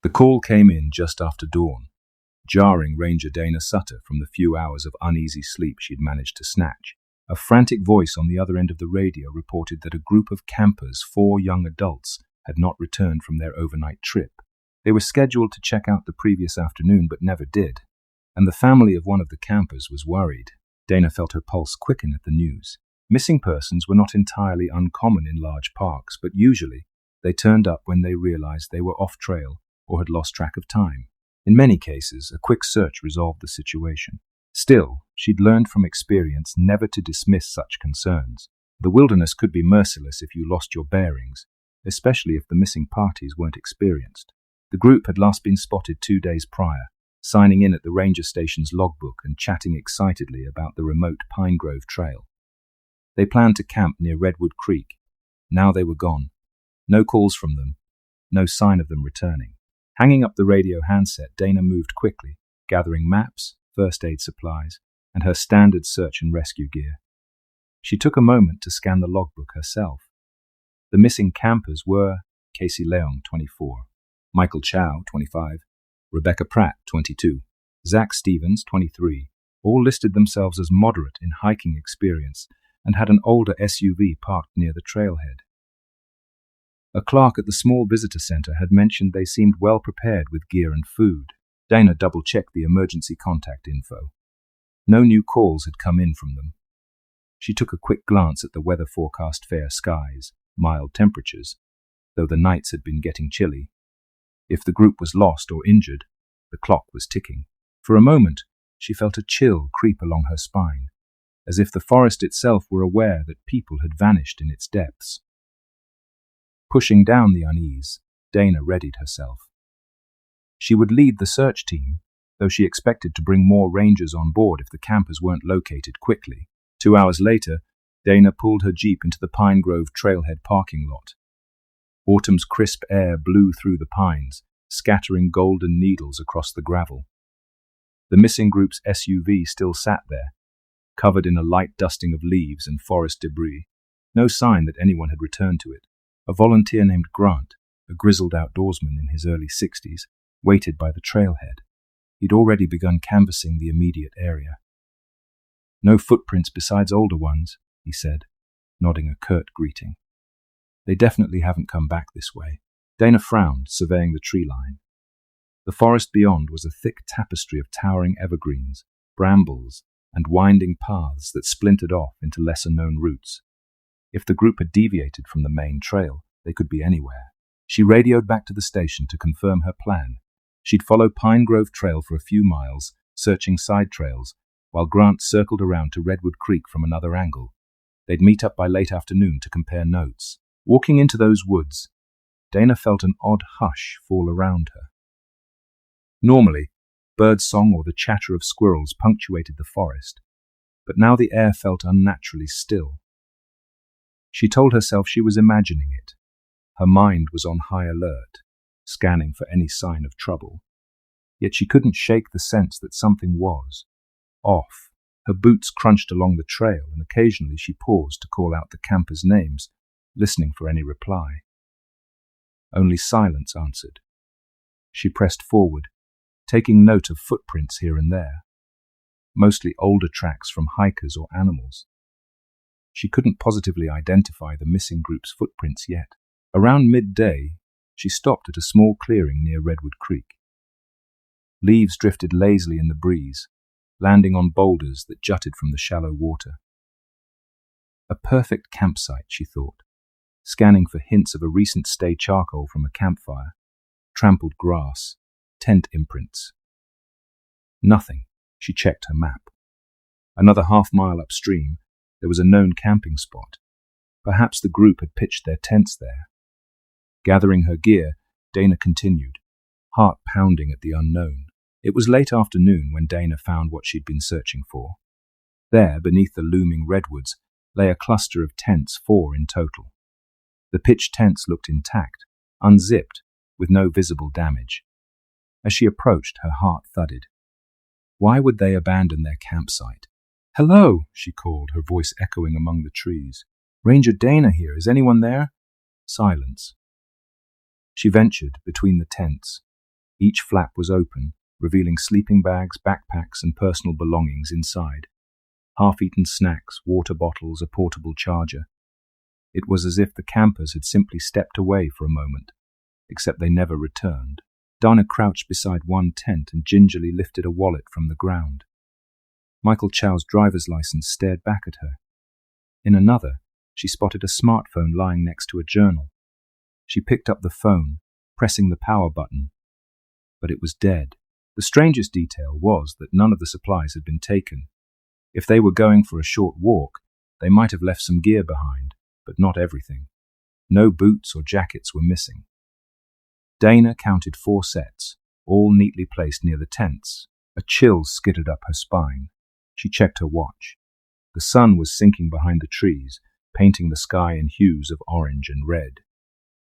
The call came in just after dawn, jarring Ranger Dana Sutter from the few hours of uneasy sleep she'd managed to snatch. A frantic voice on the other end of the radio reported that a group of campers, 4 young adults, had not returned from their overnight trip. They were scheduled to check out the previous afternoon but never did, and the family of one of the campers was worried. Dana felt her pulse quicken at the news. Missing persons were not entirely uncommon in large parks, but usually they turned up when they realized they were off trail or had lost track of time. In many cases, a quick search resolved the situation. Still, she'd learned from experience never to dismiss such concerns. The wilderness could be merciless if you lost your bearings, especially if the missing parties weren't experienced. The group had last been spotted 2 days prior, signing in at the ranger station's logbook and chatting excitedly about the remote Pine Grove Trail. They planned to camp near Redwood Creek. Now they were gone. No calls from them, no sign of them returning. Hanging up the radio handset, Dana moved quickly, gathering maps, first aid supplies, and her standard search and rescue gear. She took a moment to scan the logbook herself. The missing campers were Casey Leong, 24, Michael Chow, 25, Rebecca Pratt, 22, Zach Stevens, 23. All listed themselves as moderate in hiking experience and had an older SUV parked near the trailhead. A clerk at the small visitor center had mentioned they seemed well prepared with gear and food. Dana double-checked the emergency contact info. No new calls had come in from them. She took a quick glance at the weather forecast: fair skies, mild temperatures, though the nights had been getting chilly. If the group was lost or injured, the clock was ticking. For a moment, she felt a chill creep along her spine, as if the forest itself were aware that people had vanished in its depths. Pushing down the unease, Dana readied herself. She would lead the search team, though she expected to bring more rangers on board if the campers weren't located quickly. 2 hours later, Dana pulled her Jeep into the Pine Grove trailhead parking lot. Autumn's crisp air blew through the pines, scattering golden needles across the gravel. The missing group's SUV still sat there, covered in a light dusting of leaves and forest debris. No sign that anyone had returned to it. A volunteer named Grant, a grizzled outdoorsman in his early 60s, waited by the trailhead. He'd already begun canvassing the immediate area. "No footprints besides older ones," he said, nodding a curt greeting. "They definitely haven't come back this way." Dana frowned, surveying the tree line. The forest beyond was a thick tapestry of towering evergreens, brambles, and winding paths that splintered off into lesser-known routes. If the group had deviated from the main trail, they could be anywhere. She radioed back to the station to confirm her plan. She'd follow Pine Grove Trail for a few miles, searching side trails, while Grant circled around to Redwood Creek from another angle. They'd meet up by late afternoon to compare notes. Walking into those woods, Dana felt an odd hush fall around her. Normally, birdsong or the chatter of squirrels punctuated the forest, but now the air felt unnaturally still. She told herself she was imagining it. Her mind was on high alert, scanning for any sign of trouble. Yet she couldn't shake the sense that something was off. Her boots crunched along the trail, and occasionally she paused to call out the campers' names, listening for any reply. Only silence answered. She pressed forward, taking note of footprints here and there, mostly older tracks from hikers or animals. She couldn't positively identify the missing group's footprints yet. Around midday, she stopped at a small clearing near Redwood Creek. Leaves drifted lazily in the breeze, landing on boulders that jutted from the shallow water. A perfect campsite, she thought, scanning for hints of a recent stay charcoal from a campfire, trampled grass, tent imprints. Nothing. She checked her map. Another half-mile upstream, there was a known camping spot. Perhaps the group had pitched their tents there. Gathering her gear, Dana continued, heart pounding at the unknown. It was late afternoon when Dana found what she'd been searching for. There, beneath the looming redwoods, lay a cluster of tents, 4 in total. The pitched tents looked intact, unzipped, with no visible damage. As she approached, her heart thudded. Why would they abandon their campsite? "Hello," she called, her voice echoing among the trees. "Ranger Dana here. Is anyone there?" Silence. She ventured between the tents, Each flap was open, revealing sleeping bags, backpacks, and personal belongings inside. Half-eaten snacks, water bottles, a portable charger. It was as if the campers had simply stepped away for a moment, except they never returned. Dana crouched beside one tent and gingerly lifted a wallet from the ground. Michael Chow's driver's license stared back at her. In another, she spotted a smartphone lying next to a journal. She picked up the phone, pressing the power button. But it was dead. The strangest detail was that none of the supplies had been taken. If they were going for a short walk, they might have left some gear behind, but not everything. No boots or jackets were missing. Dana counted 4 sets, all neatly placed near the tents. A chill skidded up her spine. She checked her watch. The sun was sinking behind the trees, painting the sky in hues of orange and red.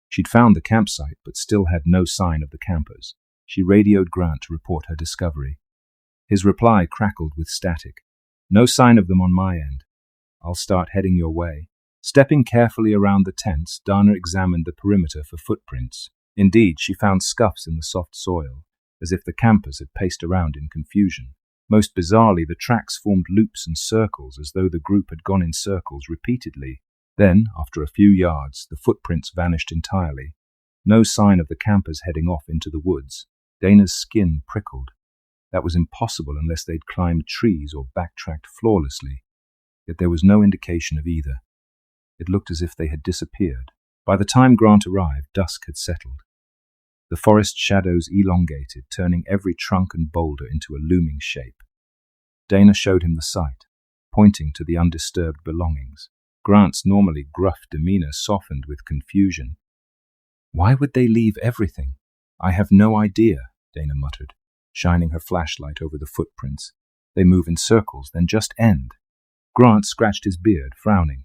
She'd found the campsite, but still had no sign of the campers. She radioed Grant to report her discovery. His reply crackled with static. "No sign of them on my end. I'll start heading your way." Stepping carefully around the tents, Dana examined the perimeter for footprints. Indeed, she found scuffs in the soft soil, as if the campers had paced around in confusion. Most bizarrely, the tracks formed loops and circles, as though the group had gone in circles repeatedly. Then, after a few yards, the footprints vanished entirely. No sign of the campers heading off into the woods. Dana's skin prickled. That was impossible unless they'd climbed trees or backtracked flawlessly. Yet there was no indication of either. It looked as if they had disappeared. By the time Grant arrived, dusk had settled. The forest shadows elongated, turning every trunk and boulder into a looming shape. Dana showed him the site, pointing to the undisturbed belongings. Grant's normally gruff demeanor softened with confusion. "Why would they leave everything?" "I have no idea," Dana muttered, shining her flashlight over the footprints. "They move in circles, then just end." Grant scratched his beard, frowning.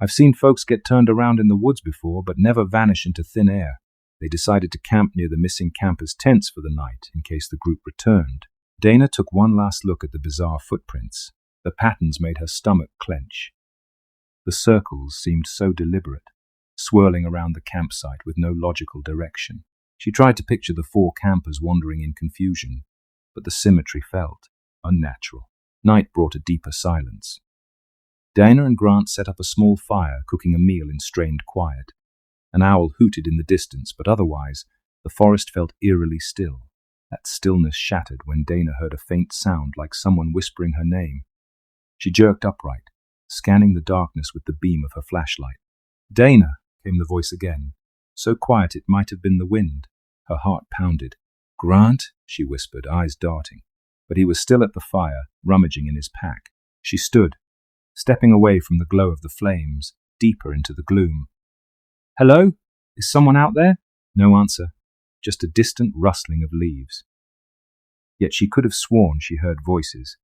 "I've seen folks get turned around in the woods before, but never vanish into thin air. They decided to camp near the missing campers' tents for the night, in case the group returned." Dana took one last look at the bizarre footprints. The patterns made her stomach clench. The circles seemed so deliberate, swirling around the campsite with no logical direction. She tried to picture the 4 campers wandering in confusion, but the symmetry felt unnatural. Night brought a deeper silence. Dana and Grant set up a small fire, cooking a meal in strained quiet. An owl hooted in the distance, but otherwise, the forest felt eerily still. That stillness shattered when Dana heard a faint sound like someone whispering her name. She jerked upright, scanning the darkness with the beam of her flashlight. "Dana," came the voice again, so quiet it might have been the wind. Her heart pounded. "Grant," she whispered, eyes darting. But he was still at the fire, rummaging in his pack. She stood, stepping away from the glow of the flames, deeper into the gloom. "Hello? Is someone out there?" No answer, just a distant rustling of leaves. Yet she could have sworn she heard voices,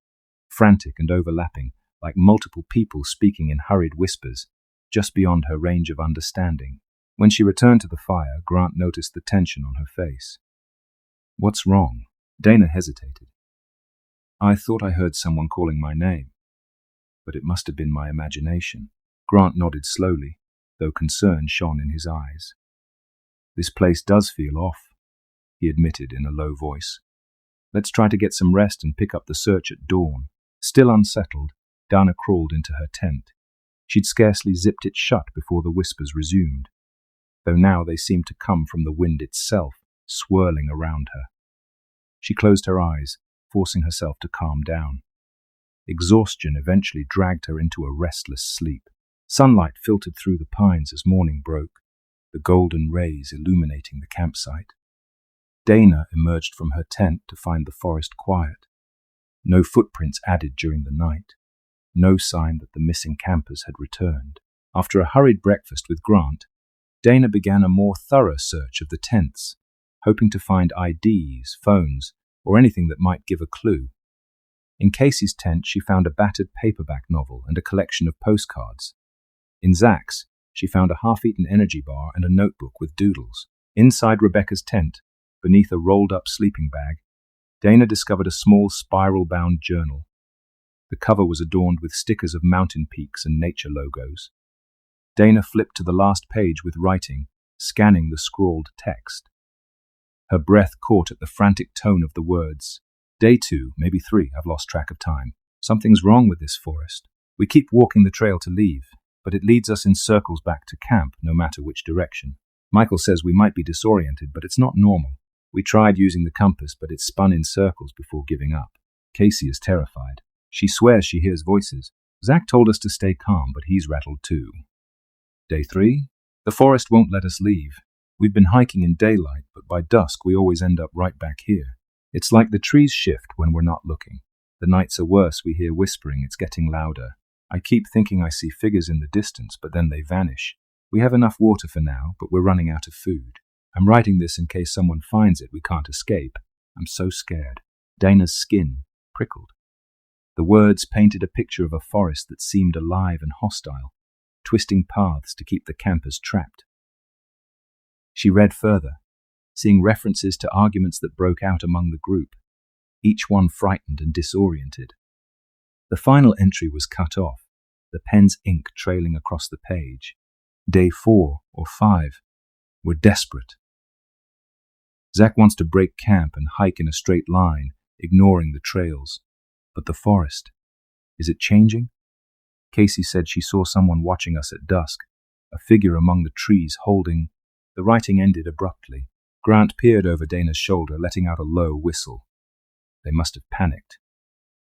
frantic and overlapping, like multiple people speaking in hurried whispers, just beyond her range of understanding. When she returned to the fire, Grant noticed the tension on her face. "What's wrong?" Dana hesitated. "I thought I heard someone calling my name, but it must have been my imagination." Grant nodded slowly, though concern shone in his eyes. "This place does feel off," he admitted in a low voice. "Let's try to get some rest and pick up the search at dawn." Still unsettled, Dana crawled into her tent. She'd scarcely zipped it shut before the whispers resumed, though now they seemed to come from the wind itself, swirling around her. She closed her eyes, forcing herself to calm down. Exhaustion eventually dragged her into a restless sleep. Sunlight filtered through the pines as morning broke, the golden rays illuminating the campsite. Dana emerged from her tent to find the forest quiet. No footprints added during the night. No sign that the missing campers had returned. After a hurried breakfast with Grant, Dana began a more thorough search of the tents, hoping to find IDs, phones, or anything that might give a clue. In Casey's tent, she found a battered paperback novel and a collection of postcards. In Zach's, she found a half-eaten energy bar and a notebook with doodles. Inside Rebecca's tent, beneath a rolled-up sleeping bag, Dana discovered a small spiral-bound journal. The cover was adorned with stickers of mountain peaks and nature logos. Dana flipped to the last page with writing, scanning the scrawled text. Her breath caught at the frantic tone of the words. Day 2, maybe 3, I've lost track of time. Something's wrong with this forest. We keep walking the trail to leave, but it leads us in circles back to camp, no matter which direction. Michael says we might be disoriented, but it's not normal. We tried using the compass, but it spun in circles before giving up. Casey is terrified. She swears she hears voices. Zach told us to stay calm, but he's rattled too. Day 3. The forest won't let us leave. We've been hiking in daylight, but by dusk we always end up right back here. It's like the trees shift when we're not looking. The nights are worse, we hear whispering, it's getting louder. I keep thinking I see figures in the distance, but then they vanish. We have enough water for now, but we're running out of food. I'm writing this in case someone finds it, we can't escape. I'm so scared. Dana's skin prickled. The words painted a picture of a forest that seemed alive and hostile, twisting paths to keep the campers trapped. She read further, seeing references to arguments that broke out among the group, each one frightened and disoriented. The final entry was cut off, the pen's ink trailing across the page. Day 4 or 5. We're desperate. Zach wants to break camp and hike in a straight line, ignoring the trails. But the forest, is it changing? Casey said she saw someone watching us at dusk, a figure among the trees holding. The writing ended abruptly. Grant peered over Dana's shoulder, letting out a low whistle. They must have panicked.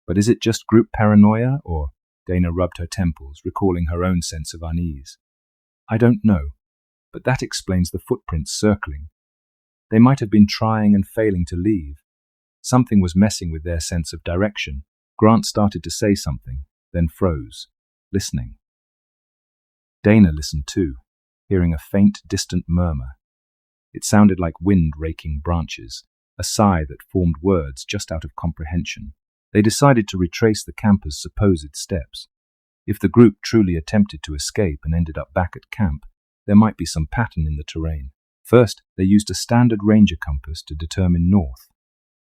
But is it just group paranoia, or? Dana rubbed her temples, recalling her own sense of unease. I don't know, but that explains the footprints circling. They might have been trying and failing to leave. Something was messing with their sense of direction. Grant started to say something, then froze, listening. Dana listened too, hearing a faint, distant murmur. It sounded like wind raking branches, a sigh that formed words just out of comprehension. They decided to retrace the campers' supposed steps. If the group truly attempted to escape and ended up back at camp, there might be some pattern in the terrain. First, they used a standard ranger compass to determine north.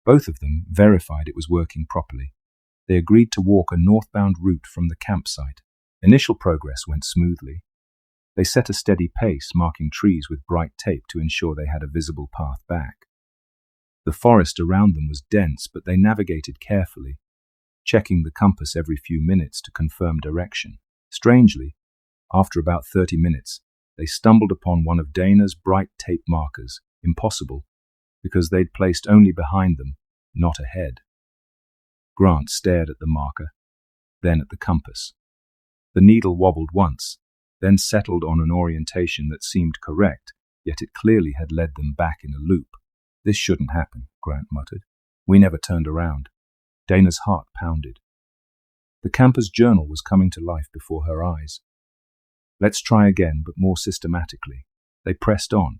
Both of them verified it was working properly. They agreed to walk a northbound route from the campsite. Initial progress went smoothly. They set a steady pace, marking trees with bright tape to ensure they had a visible path back. The forest around them was dense, but they navigated carefully, checking the compass every few minutes to confirm direction. Strangely, after about 30 minutes, they stumbled upon one of Dana's bright tape markers, impossible, because they'd placed only behind them, not ahead. Grant stared at the marker, then at the compass. The needle wobbled once, then settled on an orientation that seemed correct, yet it clearly had led them back in a loop. This shouldn't happen, Grant muttered. We never turned around. Dana's heart pounded. The camper's journal was coming to life before her eyes. Let's try again, but more systematically. They pressed on,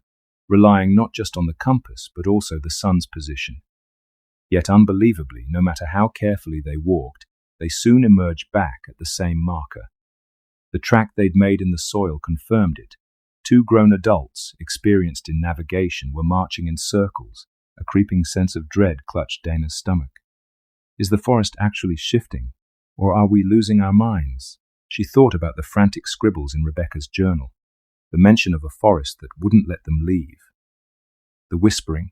relying not just on the compass, but also the sun's position. Yet unbelievably, no matter how carefully they walked, they soon emerged back at the same marker. The track they'd made in the soil confirmed it. 2 grown adults, experienced in navigation, were marching in circles. A creeping sense of dread clutched Dana's stomach. Is the forest actually shifting, or are we losing our minds? She thought about the frantic scribbles in Rebecca's journal, the mention of a forest that wouldn't let them leave, the whispering,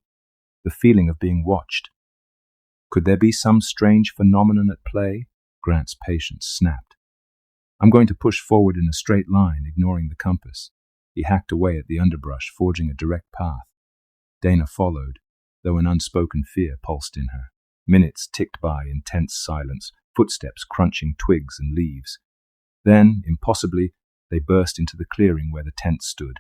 the feeling of being watched. Could there be some strange phenomenon at play? Grant's patience snapped. I'm going to push forward in a straight line, ignoring the compass. He hacked away at the underbrush, forging a direct path. Dana followed, though an unspoken fear pulsed in her. Minutes ticked by in tense silence, footsteps crunching twigs and leaves. Then, impossibly, they burst into the clearing where the tent stood,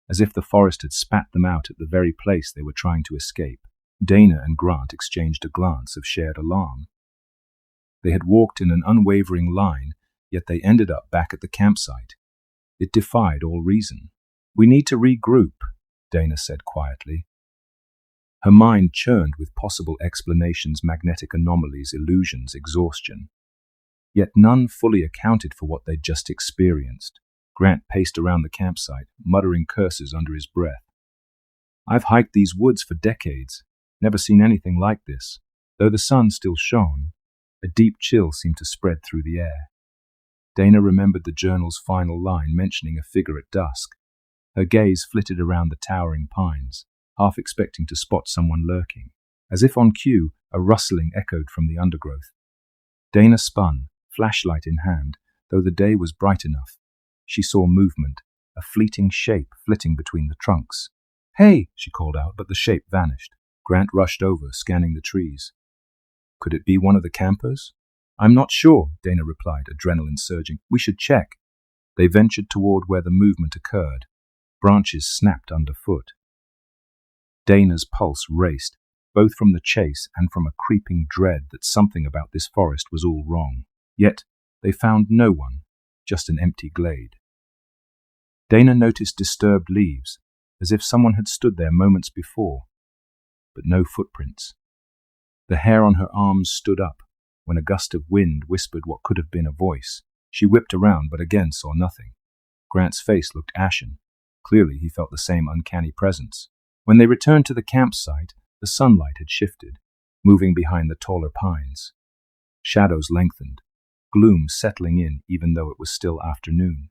as if the forest had spat them out at the very place they were trying to escape. Dana and Grant exchanged a glance of shared alarm. They had walked in an unwavering line, yet they ended up back at the campsite. It defied all reason. We need to regroup, Dana said quietly. Her mind churned with possible explanations, magnetic anomalies, illusions, exhaustion. Yet none fully accounted for what they'd just experienced. Grant paced around the campsite, muttering curses under his breath. I've hiked these woods for decades, never seen anything like this. Though the sun still shone, a deep chill seemed to spread through the air. Dana remembered the journal's final line mentioning a figure at dusk. Her gaze flitted around the towering pines. half expecting to spot someone lurking. As if on cue, a rustling echoed from the undergrowth. Dana spun, flashlight in hand, though the day was bright enough. She saw movement, a fleeting shape flitting between the trunks. "Hey!" she called out, but the shape vanished. Grant rushed over, scanning the trees. Could it be one of the campers? "I'm not sure," Dana replied, adrenaline surging. "We should check." They ventured toward where the movement occurred. Branches snapped underfoot. Dana's pulse raced, both from the chase and from a creeping dread that something about this forest was all wrong. Yet they found no one, just an empty glade. Dana noticed disturbed leaves, as if someone had stood there moments before, but no footprints. The hair on her arms stood up when a gust of wind whispered what could have been a voice. She whipped around, but again saw nothing. Grant's face looked ashen. Clearly he felt the same uncanny presence. When they returned to the campsite, the sunlight had shifted, moving behind the taller pines. Shadows lengthened, gloom settling in even though it was still afternoon.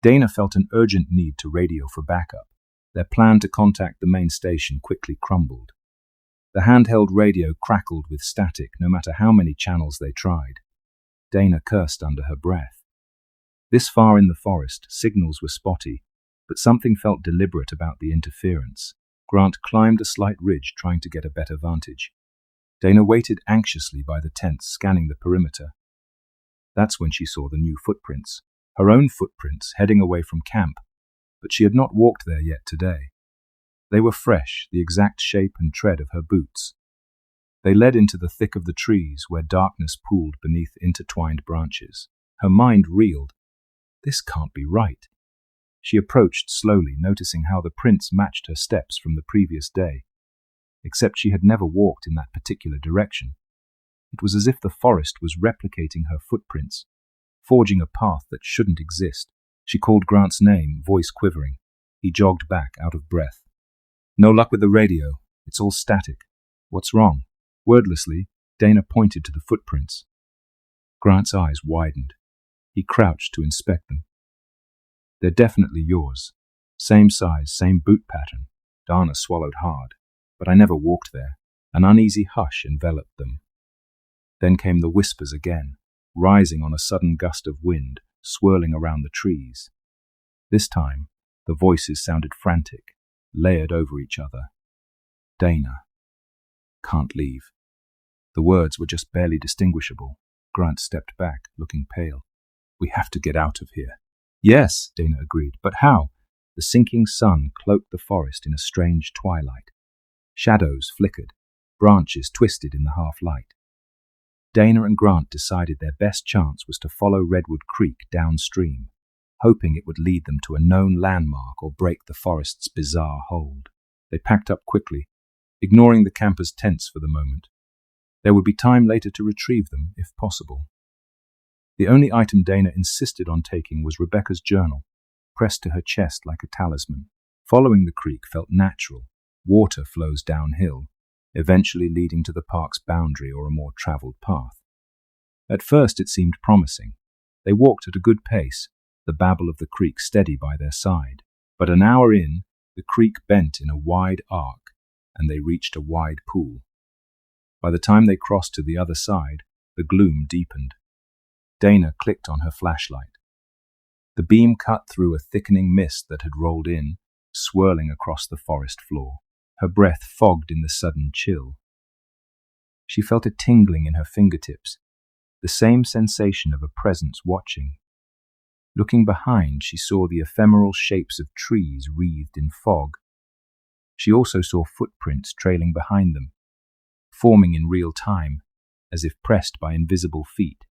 Dana felt an urgent need to radio for backup. Their plan to contact the main station quickly crumbled. The handheld radio crackled with static no matter how many channels they tried. Dana cursed under her breath. This far in the forest, signals were spotty, but something felt deliberate about the interference. Grant climbed a slight ridge, trying to get a better vantage. Dana waited anxiously by the tents, scanning the perimeter. That's when she saw the new footprints, her own footprints heading away from camp, but she had not walked there yet today. They were fresh, the exact shape and tread of her boots. They led into the thick of the trees, where darkness pooled beneath intertwined branches. Her mind reeled. This can't be right. She approached slowly, noticing how the prints matched her steps from the previous day, except she had never walked in that particular direction. It was as if the forest was replicating her footprints, forging a path that shouldn't exist. She called Grant's name, voice quivering. He jogged back, out of breath. "No luck with the radio. It's all static. What's wrong?" Wordlessly, Dana pointed to the footprints. Grant's eyes widened. He crouched to inspect them. "They're definitely yours. Same size, same boot pattern." Dana swallowed hard. "But I never walked there." An uneasy hush enveloped them. Then came the whispers again, rising on a sudden gust of wind, swirling around the trees. This time, the voices sounded frantic, layered over each other. "Dana. Can't leave." The words were just barely distinguishable. Grant stepped back, looking pale. "We have to get out of here." "Yes," Dana agreed, "but how?" The sinking sun cloaked the forest in a strange twilight. Shadows flickered, branches twisted in the half-light. Dana and Grant decided their best chance was to follow Redwood Creek downstream, hoping it would lead them to a known landmark or break the forest's bizarre hold. They packed up quickly, ignoring the campers' tents for the moment. There would be time later to retrieve them, if possible. The only item Dana insisted on taking was Rebecca's journal, pressed to her chest like a talisman. Following the creek felt natural. Water flows downhill, eventually leading to the park's boundary or a more traveled path. At first it seemed promising. They walked at a good pace, the babble of the creek steady by their side. But an hour in, the creek bent in a wide arc, and they reached a wide pool. By the time they crossed to the other side, the gloom deepened. Dana clicked on her flashlight. The beam cut through a thickening mist that had rolled in, swirling across the forest floor. Her breath fogged in the sudden chill. She felt a tingling in her fingertips, the same sensation of a presence watching. Looking behind, she saw the ephemeral shapes of trees wreathed in fog. She also saw footprints trailing behind them, forming in real time, as if pressed by invisible feet.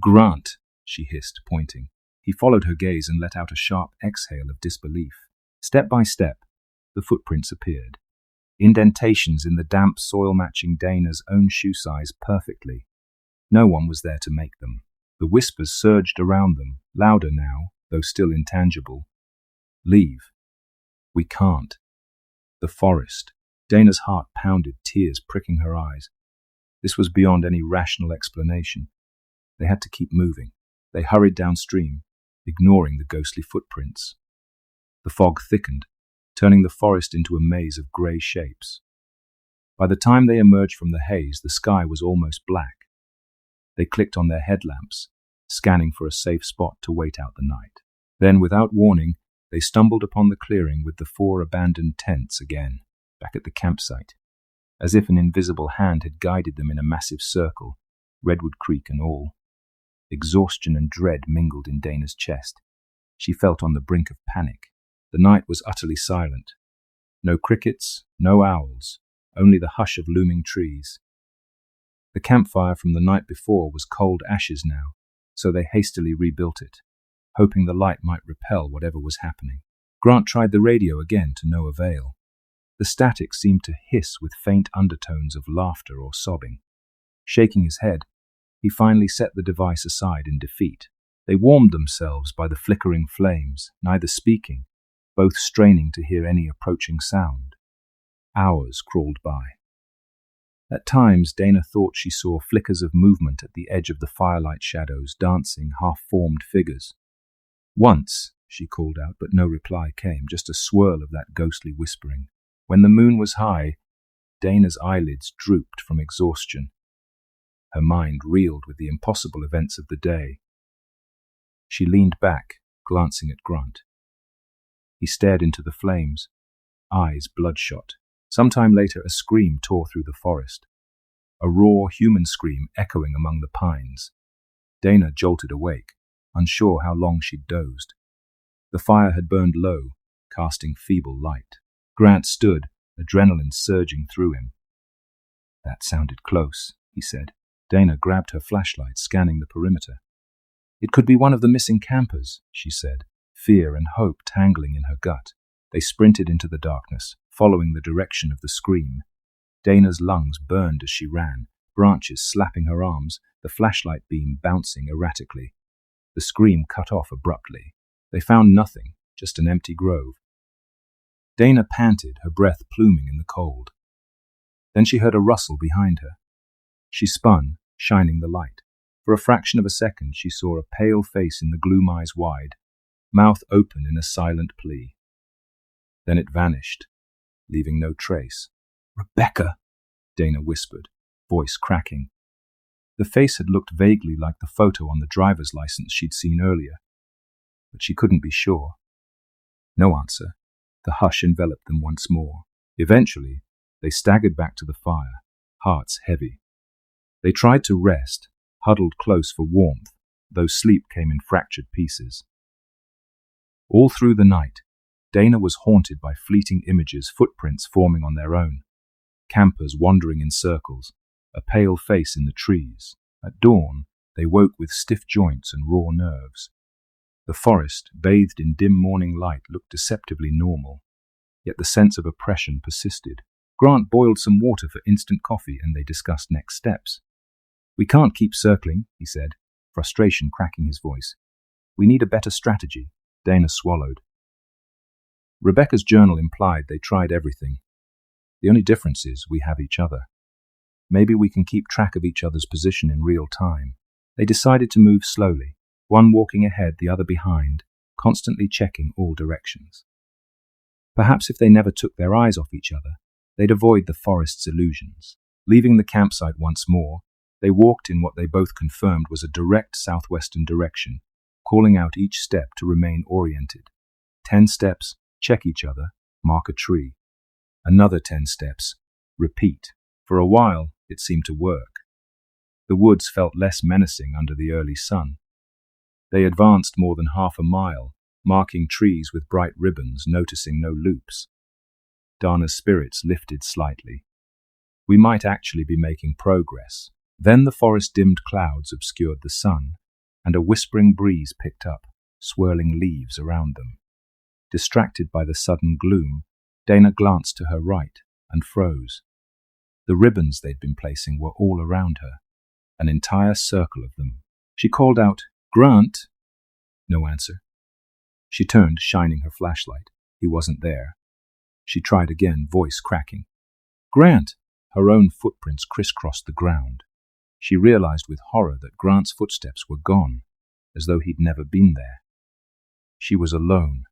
"Grant," she hissed, pointing. He followed her gaze and let out a sharp exhale of disbelief. Step by step, the footprints appeared. Indentations in the damp soil matching Dana's own shoe size perfectly. No one was there to make them. The whispers surged around them, louder now, though still intangible. "Leave. We can't." The forest. Dana's heart pounded, tears pricking her eyes. This was beyond any rational explanation. They had to keep moving. They hurried downstream, ignoring the ghostly footprints. The fog thickened, turning the forest into a maze of grey shapes. By the time they emerged from the haze, the sky was almost black. They clicked on their headlamps, scanning for a safe spot to wait out the night. Then, without warning, they stumbled upon the clearing with the 4 abandoned tents again, back at the campsite, as if an invisible hand had guided them in a massive circle, Redwood Creek and all. Exhaustion and dread mingled in Dana's chest. She felt on the brink of panic. The night was utterly silent. No crickets, no owls, only the hush of looming trees. The campfire from the night before was cold ashes now, so they hastily rebuilt it, hoping the light might repel whatever was happening. Grant tried the radio again to no avail. The static seemed to hiss with faint undertones of laughter or sobbing. Shaking his head, he finally set the device aside in defeat. They warmed themselves by the flickering flames, neither speaking, both straining to hear any approaching sound. Hours crawled by. At times, Dana thought she saw flickers of movement at the edge of the firelight shadows, dancing, half-formed figures. Once, she called out, but no reply came, just a swirl of that ghostly whispering. When the moon was high, Dana's eyelids drooped from exhaustion. Her mind reeled with the impossible events of the day. She leaned back, glancing at Grant. He stared into the flames, eyes bloodshot. Some time later, a scream tore through the forest. A raw human scream echoing among the pines. Dana jolted awake, unsure how long she'd dozed. The fire had burned low, casting feeble light. Grant stood, adrenaline surging through him. That sounded close, he said. Dana grabbed her flashlight, scanning the perimeter. It could be one of the missing campers, she said, fear and hope tangling in her gut. They sprinted into the darkness, following the direction of the scream. Dana's lungs burned as she ran, branches slapping her arms, the flashlight beam bouncing erratically. The scream cut off abruptly. They found nothing, just an empty grove. Dana panted, her breath pluming in the cold. Then she heard a rustle behind her. She spun, shining the light. For a fraction of a second, she saw a pale face in the gloom, eyes wide, mouth open in a silent plea. Then it vanished, leaving no trace. "Rebecca," Dana whispered, voice cracking. The face had looked vaguely like the photo on the driver's license she'd seen earlier, but she couldn't be sure. No answer. The hush enveloped them once more. Eventually, they staggered back to the fire, hearts heavy. They tried to rest, huddled close for warmth, though sleep came in fractured pieces. All through the night, Dana was haunted by fleeting images, footprints forming on their own, campers wandering in circles, a pale face in the trees. At dawn, they woke with stiff joints and raw nerves. The forest, bathed in dim morning light, looked deceptively normal, yet the sense of oppression persisted. Grant boiled some water for instant coffee, and they discussed next steps. "We can't keep circling," he said, frustration cracking his voice. "We need a better strategy." Dana swallowed. Rebecca's journal implied they tried everything. The only difference is we have each other. Maybe we can keep track of each other's position in real time. They decided to move slowly, one walking ahead, the other behind, constantly checking all directions. Perhaps if they never took their eyes off each other, they'd avoid the forest's illusions. Leaving the campsite once more, they walked in what they both confirmed was a direct southwestern direction, calling out each step to remain oriented. 10 steps, check each other, mark a tree. Another 10 steps, repeat. For a while, it seemed to work. The woods felt less menacing under the early sun. They advanced more than half a mile, marking trees with bright ribbons, noticing no loops. Dana's spirits lifted slightly. We might actually be making progress. Then the forest-dimmed clouds obscured the sun, and a whispering breeze picked up, swirling leaves around them. Distracted by the sudden gloom, Dana glanced to her right and froze. The ribbons they'd been placing were all around her, an entire circle of them. She called out, "Grant!" No answer. She turned, shining her flashlight. He wasn't there. She tried again, voice cracking. "Grant!" Her own footprints crisscrossed the ground. She realized with horror that Grant's footsteps were gone, as though he'd never been there. She was alone,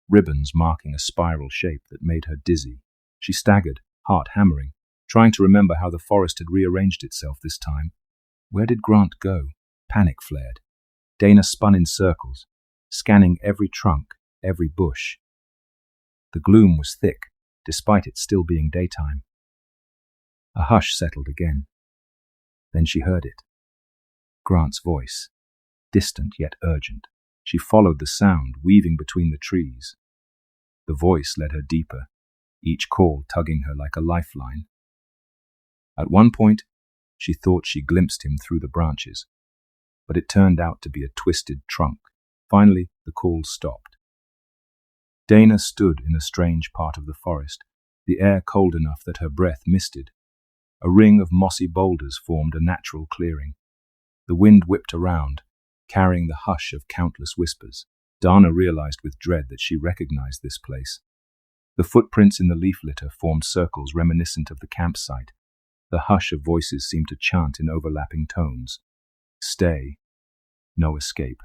ribbons marking a spiral shape that made her dizzy. She staggered, heart hammering, trying to remember how the forest had rearranged itself this time. Where did Grant go? Panic flared. Dana spun in circles, scanning every trunk, every bush. The gloom was thick, despite it still being daytime. A hush settled again. Then she heard it. Grant's voice, distant yet urgent. She followed the sound, weaving between the trees. The voice led her deeper, each call tugging her like a lifeline. At one point, she thought she glimpsed him through the branches, but it turned out to be a twisted trunk. Finally, the call stopped. Dana stood in a strange part of the forest, the air cold enough that her breath misted. A ring of mossy boulders formed a natural clearing. The wind whipped around, carrying the hush of countless whispers. Dana realized with dread that she recognized this place. The footprints in the leaf litter formed circles reminiscent of the campsite. The hush of voices seemed to chant in overlapping tones. Stay. No escape.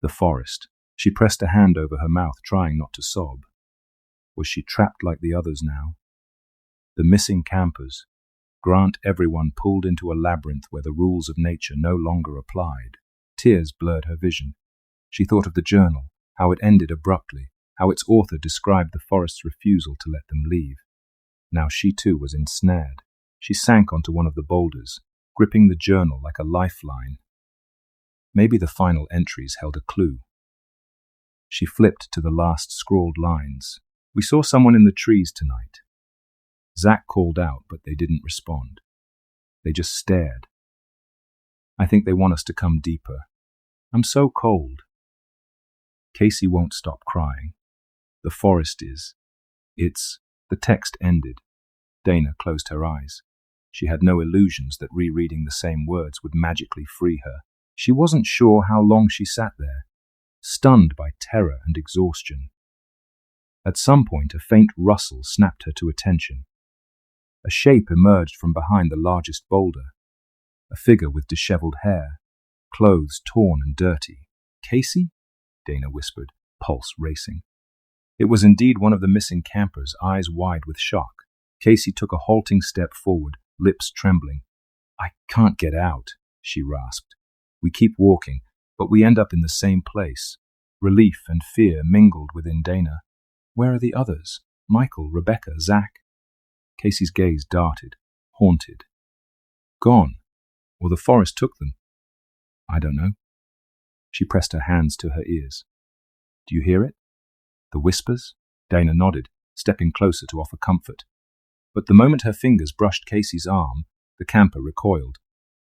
The forest. She pressed a hand over her mouth, trying not to sob. Was she trapped like the others now? The missing campers. Grant everyone pulled into a labyrinth where the rules of nature no longer applied. Tears blurred her vision. She thought of the journal, how it ended abruptly, how its author described the forest's refusal to let them leave. Now she too was ensnared. She sank onto one of the boulders, gripping the journal like a lifeline. Maybe the final entries held a clue. She flipped to the last scrawled lines. We saw someone in the trees tonight. Zach called out, but they didn't respond. They just stared. I think they want us to come deeper. I'm so cold. Casey won't stop crying. The forest is. The text ended. Dana closed her eyes. She had no illusions that rereading the same words would magically free her. She wasn't sure how long she sat there, stunned by terror and exhaustion. At some point, a faint rustle snapped her to attention. A shape emerged from behind the largest boulder. A figure with disheveled hair, clothes torn and dirty. Casey? Dana whispered, pulse racing. It was indeed one of the missing campers, eyes wide with shock. Casey took a halting step forward, lips trembling. I can't get out, she rasped. We keep walking, but we end up in the same place. Relief and fear mingled within Dana. Where are the others? Michael, Rebecca, Zach? Casey's gaze darted, haunted. Gone. Or the forest took them. I don't know. She pressed her hands to her ears. Do you hear it? The whispers? Dana nodded, stepping closer to offer comfort. But the moment her fingers brushed Casey's arm, the camper recoiled,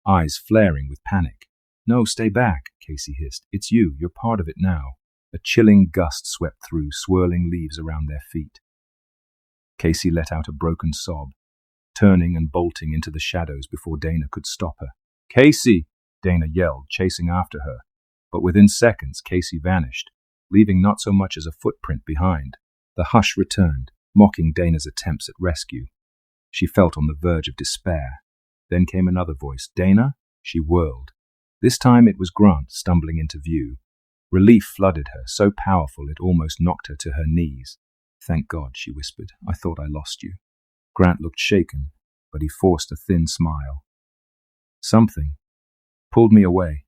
eyes flaring with panic. No, stay back, Casey hissed. It's you. You're part of it now. A chilling gust swept through, swirling leaves around their feet. Casey let out a broken sob, turning and bolting into the shadows before Dana could stop her. Casey! Dana yelled, chasing after her. But within seconds, Casey vanished, leaving not so much as a footprint behind. The hush returned, mocking Dana's attempts at rescue. She felt on the verge of despair. Then came another voice. Dana? She whirled. This time it was Grant stumbling into view. Relief flooded her, so powerful it almost knocked her to her knees. Thank God, she whispered. I thought I lost you. Grant looked shaken, but he forced a thin smile. Something pulled me away.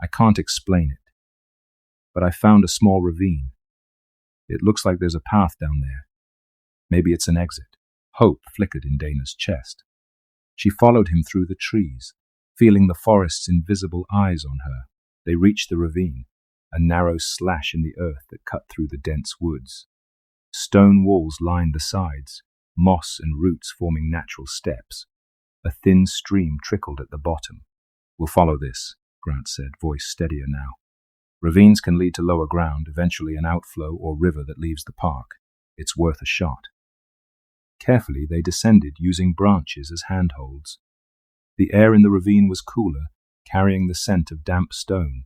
I can't explain it. But I found a small ravine. It looks like there's a path down there. Maybe it's an exit. Hope flickered in Dana's chest. She followed him through the trees, feeling the forest's invisible eyes on her. They reached the ravine, a narrow slash in the earth that cut through the dense woods. Stone walls lined the sides, moss and roots forming natural steps. A thin stream trickled at the bottom. We'll follow this, Grant said, voice steadier now. Ravines can lead to lower ground, eventually an outflow or river that leaves the park. It's worth a shot. Carefully they descended, using branches as handholds. The air in the ravine was cooler, carrying the scent of damp stone.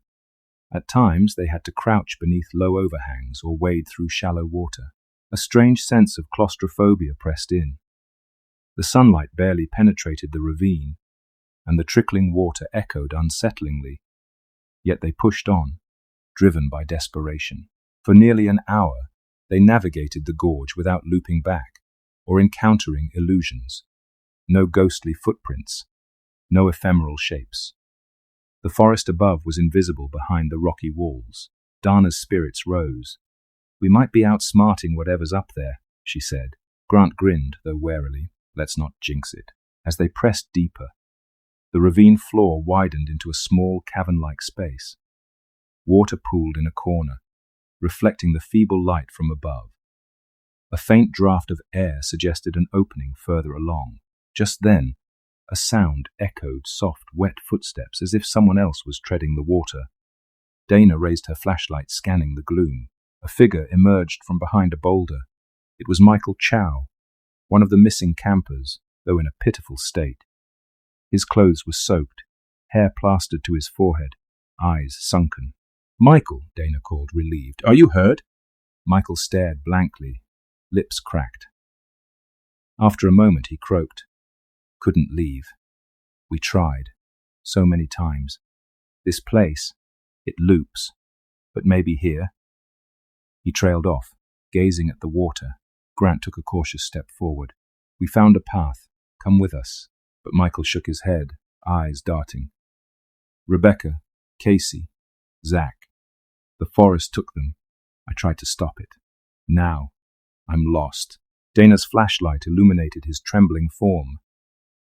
At times they had to crouch beneath low overhangs or wade through shallow water. A strange sense of claustrophobia pressed in. The sunlight barely penetrated the ravine, and the trickling water echoed unsettlingly. Yet they pushed on, driven by desperation. For nearly an hour, they navigated the gorge without looping back or encountering illusions. No ghostly footprints, no ephemeral shapes. The forest above was invisible behind the rocky walls. Dana's spirits rose. "We might be outsmarting whatever's up there," she said. Grant grinned, though warily. "Let's not jinx it." As they pressed deeper, the ravine floor widened into a small cavern-like space. Water pooled in a corner, reflecting the feeble light from above. A faint draft of air suggested an opening further along. Just then, a sound echoed soft, wet footsteps as if someone else was treading the water. Dana raised her flashlight, scanning the gloom. A figure emerged from behind a boulder. It was Michael Chow, one of the missing campers, though in a pitiful state. His clothes were soaked, hair plastered to his forehead, eyes sunken. "Michael," Dana called, relieved. "Are you hurt?" Michael stared blankly, lips cracked. After a moment he croaked. "Couldn't leave. We tried. So many times. This place, it loops. But maybe here." He trailed off, gazing at the water. Grant took a cautious step forward. "We found a path. Come with us." But Michael shook his head, eyes darting. "Rebecca, Casey, Zach. The forest took them. I tried to stop it. Now, I'm lost." Dana's flashlight illuminated his trembling form.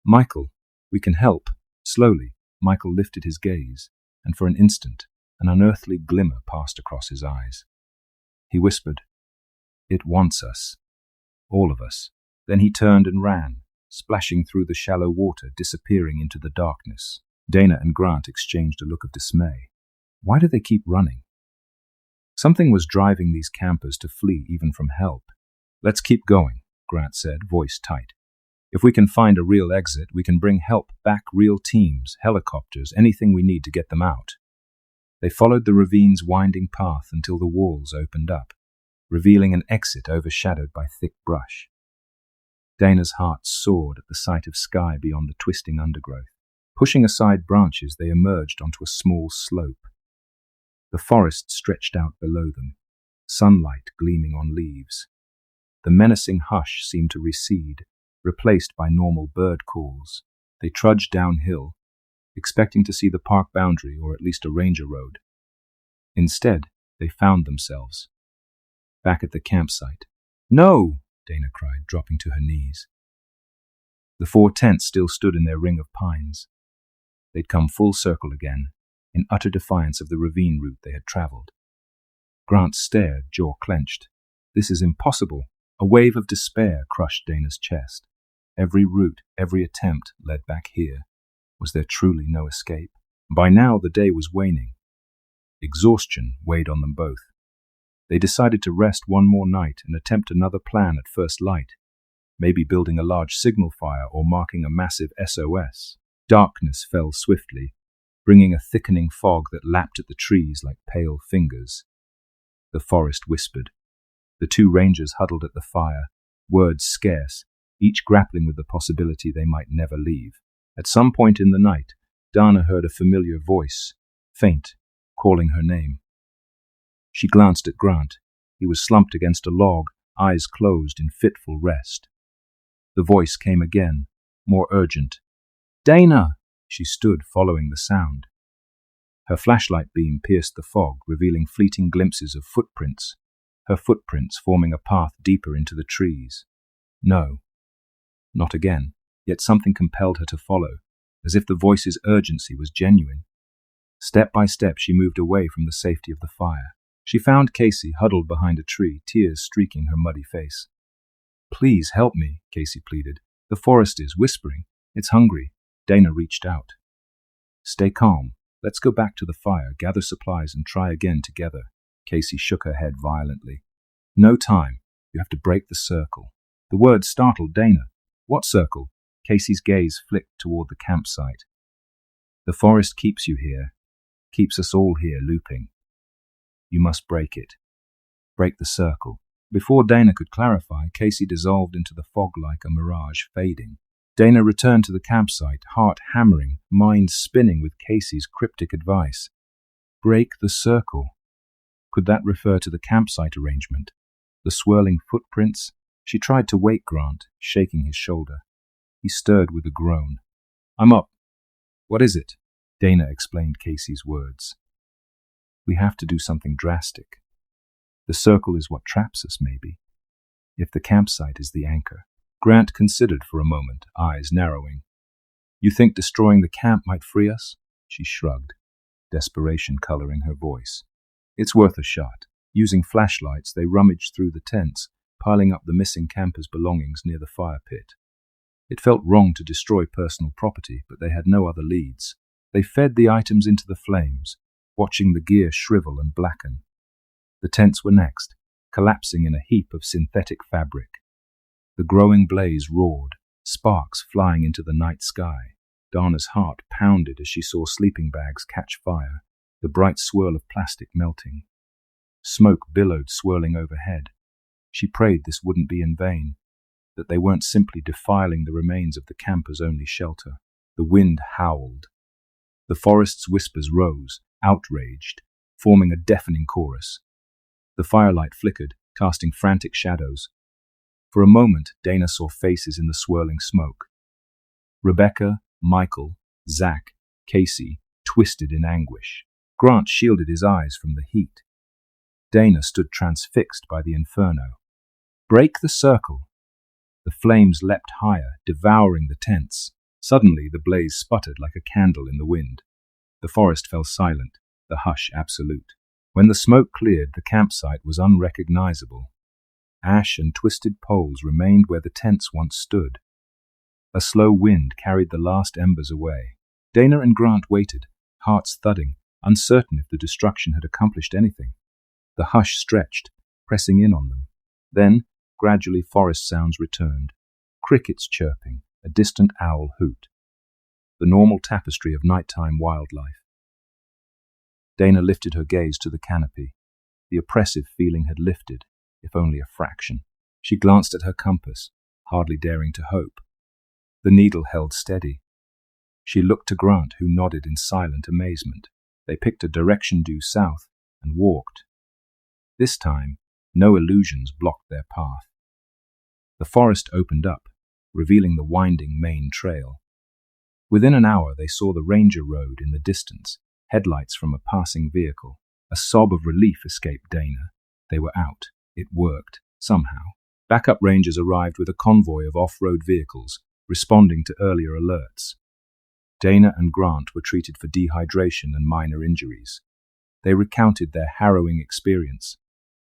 "Michael, we can help." Slowly, Michael lifted his gaze, and for an instant, an unearthly glimmer passed across his eyes. He whispered, "It wants us. All of us." Then he turned and ran, splashing through the shallow water, disappearing into the darkness. Dana and Grant exchanged a look of dismay. Why do they keep running? Something was driving these campers to flee even from help. "Let's keep going," Grant said, voice tight. "If we can find a real exit, we can bring help back, real teams, helicopters, anything we need to get them out." They followed the ravine's winding path until the walls opened up, revealing an exit overshadowed by thick brush. Dana's heart soared at the sight of sky beyond the twisting undergrowth. Pushing aside branches, they emerged onto a small slope. The forest stretched out below them, sunlight gleaming on leaves. The menacing hush seemed to recede, replaced by normal bird calls. They trudged downhill, expecting to see the park boundary or at least a ranger road. Instead, they found themselves back at the campsite. "No!" Dana cried, dropping to her knees. The 4 tents still stood in their ring of pines. They'd come full circle again, in utter defiance of the ravine route they had traveled. Grant stared, jaw clenched. "This is impossible." A wave of despair crushed Dana's chest. Every route, every attempt led back here. Was there truly no escape? By now the day was waning. Exhaustion weighed on them both. They decided to rest one more night and attempt another plan at first light, maybe building a large signal fire or marking a massive SOS. Darkness fell swiftly, bringing a thickening fog that lapped at the trees like pale fingers. The forest whispered. The 2 rangers huddled at the fire, words scarce, each grappling with the possibility they might never leave. At some point in the night, Dana heard a familiar voice, faint, calling her name. She glanced at Grant. He was slumped against a log, eyes closed in fitful rest. The voice came again, more urgent. "Dana!" She stood, following the sound. Her flashlight beam pierced the fog, revealing fleeting glimpses of footprints, her footprints forming a path deeper into the trees. No, not again, yet something compelled her to follow, as if the voice's urgency was genuine. Step by step, she moved away from the safety of the fire. She found Casey huddled behind a tree, tears streaking her muddy face. "Please help me," Casey pleaded. "The forest is whispering. It's hungry." Dana reached out. "Stay calm. Let's go back to the fire, gather supplies, and try again together." Casey shook her head violently. "No time. You have to break the circle." The word startled Dana. "What circle?" Casey's gaze flicked toward the campsite. "The forest keeps you here, keeps us all here looping. You must break it. Break the circle." Before Dana could clarify, Casey dissolved into the fog like a mirage, fading. Dana returned to the campsite, heart hammering, mind spinning with Casey's cryptic advice. Break the circle. Could that refer to the campsite arrangement? The swirling footprints? She tried to wake Grant, shaking his shoulder. He stirred with a groan. "I'm up." "What is it?" Dana explained Casey's words. "We have to do something drastic. The circle is what traps us, maybe. If the campsite is the anchor." Grant considered for a moment, eyes narrowing. "You think destroying the camp might free us?" She shrugged, desperation coloring her voice. "It's worth a shot." Using flashlights, they rummaged through the tents, piling up the missing campers' belongings near the fire pit. It felt wrong to destroy personal property, but they had no other leads. They fed the items into the flames, watching the gear shrivel and blacken. The tents were next, collapsing in a heap of synthetic fabric. The growing blaze roared, sparks flying into the night sky. Dana's heart pounded as she saw sleeping bags catch fire, the bright swirl of plastic melting. Smoke billowed, swirling overhead. She prayed this wouldn't be in vain, that they weren't simply defiling the remains of the campers' only shelter. The wind howled. The forest's whispers rose, outraged, forming a deafening chorus. The firelight flickered, casting frantic shadows. For a moment, Dana saw faces in the swirling smoke. Rebecca, Michael, Zach, Casey, twisted in anguish. Grant shielded his eyes from the heat. Dana stood transfixed by the inferno. "Break the circle!" The flames leapt higher, devouring the tents. Suddenly, the blaze sputtered like a candle in the wind. The forest fell silent, the hush absolute. When the smoke cleared, the campsite was unrecognizable. Ash and twisted poles remained where the tents once stood. A slow wind carried the last embers away. Dana and Grant waited, hearts thudding, uncertain if the destruction had accomplished anything. The hush stretched, pressing in on them. Then, gradually, forest sounds returned. Crickets chirping, a distant owl hoot. The normal tapestry of nighttime wildlife. Dana lifted her gaze to the canopy. The oppressive feeling had lifted, if only a fraction. She glanced at her compass, hardly daring to hope. The needle held steady. She looked to Grant, who nodded in silent amazement. They picked a direction due south and walked. This time, no illusions blocked their path. The forest opened up, revealing the winding main trail. Within an hour, they saw the ranger road in the distance, headlights from a passing vehicle. A sob of relief escaped Dana. They were out. It worked, somehow. Backup rangers arrived with a convoy of off-road vehicles, responding to earlier alerts. Dana and Grant were treated for dehydration and minor injuries. They recounted their harrowing experience,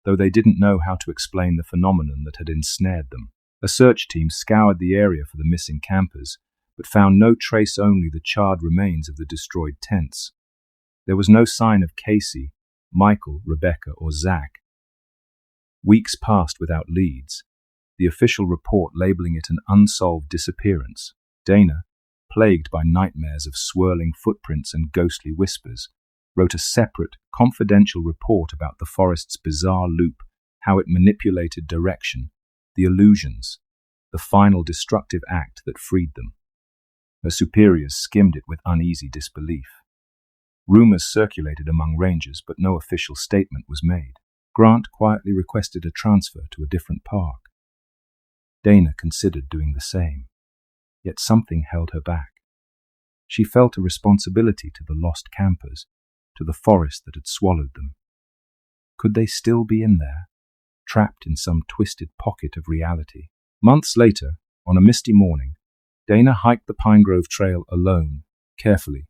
though they didn't know how to explain the phenomenon that had ensnared them. A search team scoured the area for the missing campers, but found no trace, only the charred remains of the destroyed tents. There was no sign of Casey, Michael, Rebecca, or Zach. Weeks passed without leads, the official report labeling it an unsolved disappearance. Dana, plagued by nightmares of swirling footprints and ghostly whispers, wrote a separate, confidential report about the forest's bizarre loop, how it manipulated direction, the illusions, the final destructive act that freed them. Her superiors skimmed it with uneasy disbelief. Rumors circulated among rangers, but no official statement was made. Grant quietly requested a transfer to a different park. Dana considered doing the same, yet something held her back. She felt a responsibility to the lost campers, to the forest that had swallowed them. Could they still be in there, trapped in some twisted pocket of reality? Months later, on a misty morning, Dana hiked the Pine Grove Trail alone, carefully,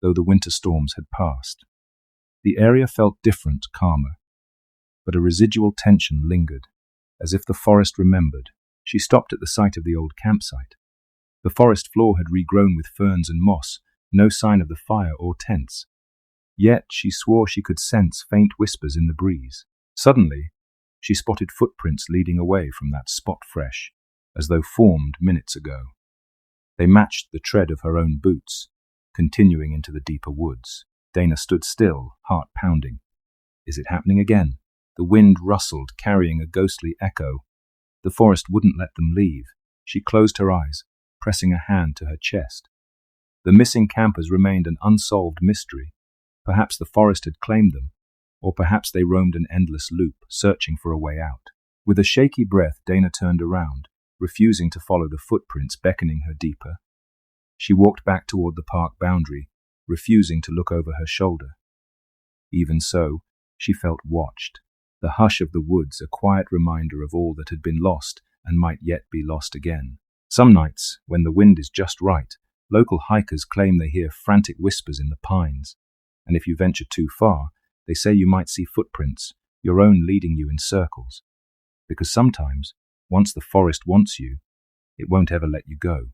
though the winter storms had passed. The area felt different, calmer, but a residual tension lingered, as if the forest remembered. She stopped at the site of the old campsite. The forest floor had regrown with ferns and moss, no sign of the fire or tents. Yet she swore she could sense faint whispers in the breeze. Suddenly, she spotted footprints leading away from that spot fresh, as though formed minutes ago. They matched the tread of her own boots, continuing into the deeper woods. Dana stood still, heart pounding. Is it happening again? The wind rustled, carrying a ghostly echo. The forest wouldn't let them leave. She closed her eyes, pressing a hand to her chest. The missing campers remained an unsolved mystery. Perhaps the forest had claimed them, Or perhaps they roamed an endless loop, searching for a way out. With a shaky breath, Dana turned around, refusing to follow the footprints beckoning her deeper. She walked back toward the park boundary, refusing to look over her shoulder. Even so, she felt watched. The hush of the woods, a quiet reminder of all that had been lost and might yet be lost again. Some nights, when the wind is just right, local hikers claim they hear frantic whispers in the pines. And if you venture too far, they say you might see footprints, your own leading you in circles. Because sometimes, once the forest wants you, it won't ever let you go.